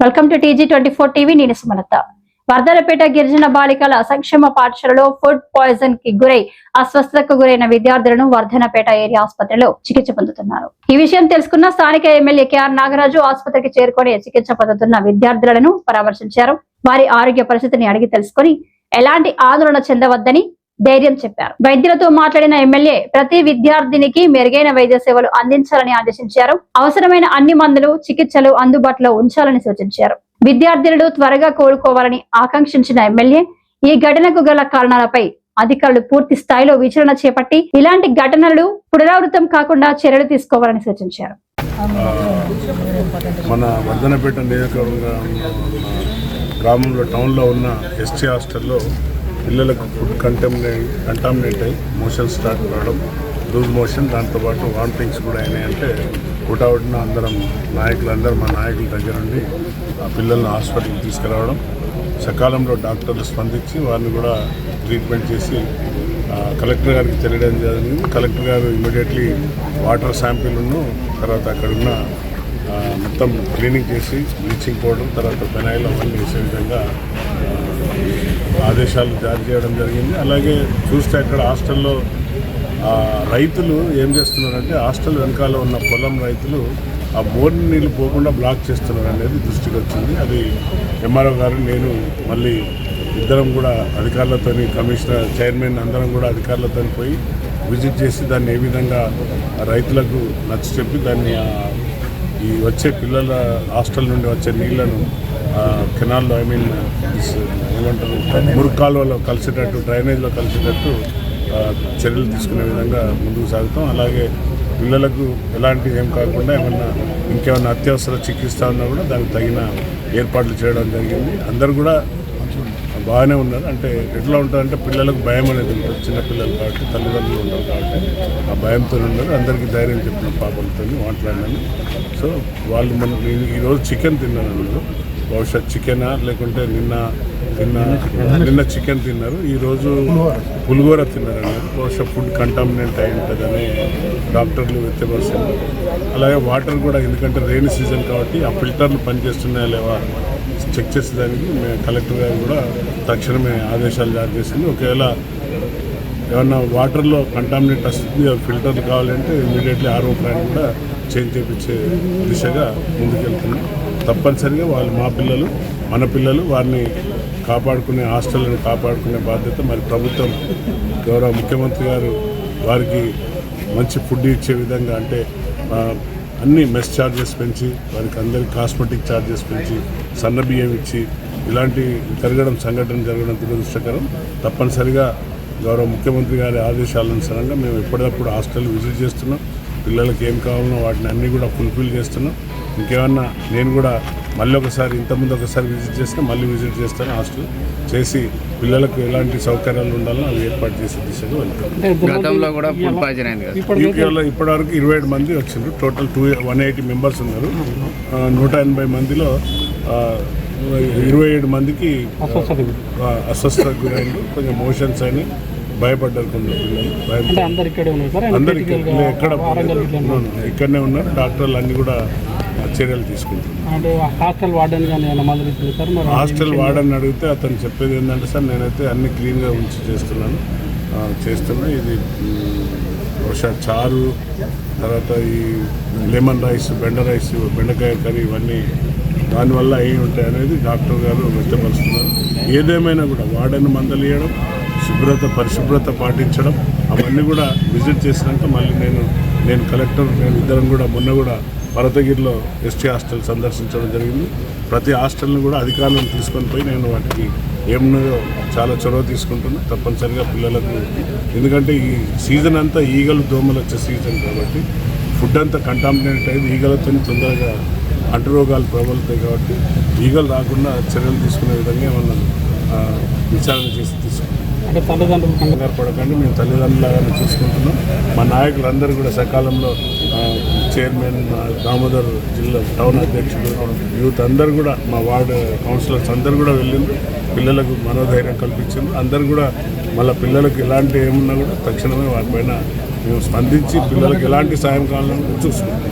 Welcome to TG24 TV. నేను సుమలత. వర్ధనపేట గిరిజన బాలికల సంక్షేమ పాఠశాలలో ఫుడ్ పాయిజన్ కి గురై అస్వస్థతకు గురైన విద్యార్థులను వర్ధనపేట ఏరియా ఆసుపత్రిలో చికిత్స పొందుతున్నారు. ఈ విషయం తెలుసుకున్న స్థానిక ఎమ్మెల్యే KR నాగరాజు ఆసుపత్రికి చేరుకొని చికిత్స పొందుతున్న విద్యార్థులను పరామర్శించారు. వారి ఆరోగ్య పరిస్థితిని అడిగి తెలుసుకుని ఎలాంటి ఆందోళన చెందవద్దని ధైర్యం చెప్పారు. వైద్యులతో మాట్లాడిన ఎమ్మెల్యే ప్రతి విద్యార్థినికి మెరుగైన వైద్య సేవలు అందించాలని ఆదేశించారు. అవసరమైన అన్ని మందులు, చికిత్సలు అందుబాటులో ఉంచాలని సూచించారు. విద్యార్థులు త్వరగా కోలుకోవాలని ఆకాంక్షించిన ఎమ్మెల్యే ఈ ఘటనకు గల కారణాలపై అధికారులు పూర్తి స్థాయిలో విచారణ చేపట్టి ఇలాంటి ఘటనలు పునరావృతం కాకుండా చర్యలు తీసుకోవాలని సూచించారు. మన వర్ధనపేట నియోజకవర్గంలో గ్రామంలో టౌన్లో ఉన్న ST హాస్టల్లో పిల్లలకు ఫుడ్ కంటామినేట్ అయ్యి మోషన్ స్టార్ట్ కావడం, లూజ్ మోషన్, దాంతోపాటు వామిటింగ్స్ కూడా అయినాయంటే హుటాహుటిన అందరం మా నాయకుల దగ్గర నుండి ఆ పిల్లల్ని హాస్పిటల్కి తీసుకురావడం, సకాలంలో డాక్టర్లు స్పందించి వారిని కూడా ట్రీట్మెంట్ చేసి కలెక్టర్ గారికి తెలియడం జరిగింది. కలెక్టర్ గారు ఇమీడియట్లీ వాటర్ శాంపిల్ను తర్వాత అక్కడున్న మొత్తం క్లీనింగ్ చేసి బ్లీచింగ్ పౌడర్ తర్వాత ఫెనాయిల్ అవన్నీ వేసే విధంగా ఆదేశాలు జారీ చేయడం జరిగింది. అలాగే చూస్తే అక్కడ హాస్టల్లో రైతులు ఏం చేస్తున్నారంటే హాస్టల్ వెనకాల ఉన్న పొలం రైతులు ఆ బోర్ నీళ్ళు పోకుండా బ్లాక్ చేస్తున్నారు అనేది దృష్టికి వచ్చింది. అది MRO గారు, నేను మళ్ళీ ఇద్దరం కూడా అధికారులతో, కమిషనర్, చైర్మన్ అందరం కూడా అధికారులతో పోయి విజిట్ చేసి దాన్ని ఏ విధంగా రైతులకు నచ్చ చెప్పి దాన్ని ఈ వచ్చే పిల్లల హాస్టల్ నుండి వచ్చే నీళ్లను కెనాల్లో ఏమంటారు మురుకాలలో కలిసేటట్టు, డ్రైనేజ్లో కలిసేటట్టు చర్యలు తీసుకునే విధంగా ముందుకు సాగుతాం. అలాగే పిల్లలకు ఎలాంటి ఏం కాకుండా ఇంకేమైనా అత్యవసర చికిత్స ఉన్నా కూడా దానికి తగిన ఏర్పాట్లు చేయడం జరిగింది. అందరు కూడా బాగానే ఉన్నారు. అంటే ఎట్లా ఉంటుందంటే పిల్లలకు భయం అనేది ఉంటుంది. చిన్నపిల్లలు కాబట్టి తల్లిదండ్రులు ఉన్నారు కాబట్టి ఆ భయంతో ఉన్నారు. అందరికీ ధైర్యం చెప్పిన పాపలతో మాట్లాడినాను. సో వాళ్ళు నేను ఈరోజు చికెన్ తిన్నాను అన్నారు. బహుశా చికెనా లేకుంటే నిన్న చికెన్ తిన్నారు, ఈరోజు పులిహోర తిన్నారు అన్నారు. బహుశా ఫుడ్ కంటామినేట్ అయి ఉంటుందని డాక్టర్లు వ్యక్తపరుస్తారు. అలాగే వాటర్ కూడా, ఎందుకంటే రెయిన్ సీజన్ కాబట్టి ఆ ఫిల్టర్లు పనిచేస్తున్నాయా లేవా చెక్ చేసేదానికి కలెక్టర్ గారు కూడా తక్షణమే ఆదేశాలు జారీ చేసింది. ఒకవేళ ఏమన్నా వాటర్లో కంటామినేట్ వస్తుంది, ఫిల్టర్లు కావాలంటే ఇమీడియట్లీ RO ప్లాంట్ కూడా చేంజ్ చేయించే దిశగా ముందుకెళ్తున్నాం. తప్పనిసరిగా వాళ్ళు మా పిల్లలు, మన పిల్లలు, వారిని కాపాడుకునే హాస్టళ్లను కాపాడుకునే బాధ్యత మరి ప్రభుత్వం, గౌరవ ముఖ్యమంత్రి గారు వారికి మంచి ఫుడ్ ఇచ్చే విధంగా, అంటే అన్ని మెస్ ఛార్జెస్ పెంచి వారికి అందరికి కాస్మెటిక్ ఛార్జెస్ పెంచి సన్న బియ్యం ఇచ్చి ఇలాంటి సంఘటన జరగడం దురదృష్టకరం. తప్పనిసరిగా గౌరవ ముఖ్యమంత్రి గారి ఆదేశాలనుసారంగా మేము ఎప్పటికప్పుడు హాస్టల్ విజిట్ చేస్తున్నాం. పిల్లలకి ఏం కావాలనో వాటిని అన్నీ కూడా ఫుల్ఫిల్ చేస్తున్నాం. ఇంకేమన్నా నేను కూడా మళ్ళీ ఒకసారి, ఇంతకుముందు ఒకసారి విజిట్ చేస్తే మళ్ళీ విజిట్ చేస్తాను. హాస్టల్ చేసి పిల్లలకు ఎలాంటి సౌకర్యాలు ఉండాలో అవి ఏర్పాటు చేసే దిశగా వెళ్తాం. ఇప్పటివరకు 27 మంది వచ్చిండ్రు. టోటల్ 180 మెంబర్స్ ఉన్నారు. 180 మందిలో 27 మందికి అస్వస్థతకు గురైంది. కొంచెం మోషన్స్ అయినాయి, భయపడ్డారు కొందరు పిల్లలు. అందరికీ ఇక్కడనే ఉన్నారు. డాక్టర్లు అన్ని కూడా చర్యలు తీసుకుంటున్నారు. హాస్టల్ వార్డెన్ అడిగితే అతను చెప్పేది ఏంటంటే, సార్ నేనైతే అన్ని క్లీన్గా ఉంచి చేస్తున్నా. ఇది బహుశా చారు, తర్వాత ఈ లెమన్ రైస్, బెండకాయ కర్రీ ఇవన్నీ దానివల్ల అయి ఉంటాయి అనేది డాక్టర్ గారు వ్యక్తపరుస్తున్నారు. ఏదేమైనా కూడా వార్డెన్ మందలు ఇవ్వడం, పరిశుభ్రత పాటించడం, అవన్నీ కూడా విజిట్ చేసినాక మళ్ళీ నేను కలెక్టర్, నేను ఇద్దరం కూడా మొన్న కూడా భరతగిరిలో ST హాస్టల్ సందర్శించడం జరిగింది. ప్రతి హాస్టల్ని కూడా అధికారులను తీసుకొని పోయి నేను వాటికి ఏమున్నదో చాలా చొరవ తీసుకుంటున్నా. తప్పనిసరిగా పిల్లలకు, ఎందుకంటే ఈ సీజన్ అంతా ఈగలు, దోమలు వచ్చే సీజన్ కాబట్టి ఫుడ్ అంతా కంటామినేట్ అయ్యి ఈగలతో తొందరగా అంటురోగాలు ప్రబలుతాయి. కాబట్టి ఈగలు రాకుండా చర్యలు తీసుకునే విధంగా ఏమన్నా విచారణ చేసి తీసుకుంటాం. అంటే తల్లిదండ్రులు కంగారు పడకండి, మేము తల్లిదండ్రులాగానే చూసుకుంటున్నాం. మా నాయకులందరూ కూడా సకాలంలో, చైర్మన్, దామోదర్ జిల్లా టౌన్ అధ్యక్షుడు, యూత్ అందరూ కూడా, మా వార్డు కౌన్సిలర్స్ అందరూ కూడా వెళ్ళిండ్రు. పిల్లలకు మనోధైర్యం కల్పించింది. అందరూ కూడా మళ్ళీ పిల్లలకు ఎలాంటి ఏమున్నా కూడా తక్షణమే వాటిపైన మేము స్పందించి పిల్లలకు ఎలాంటి సాయం కావాలని చూసుకుంటాం.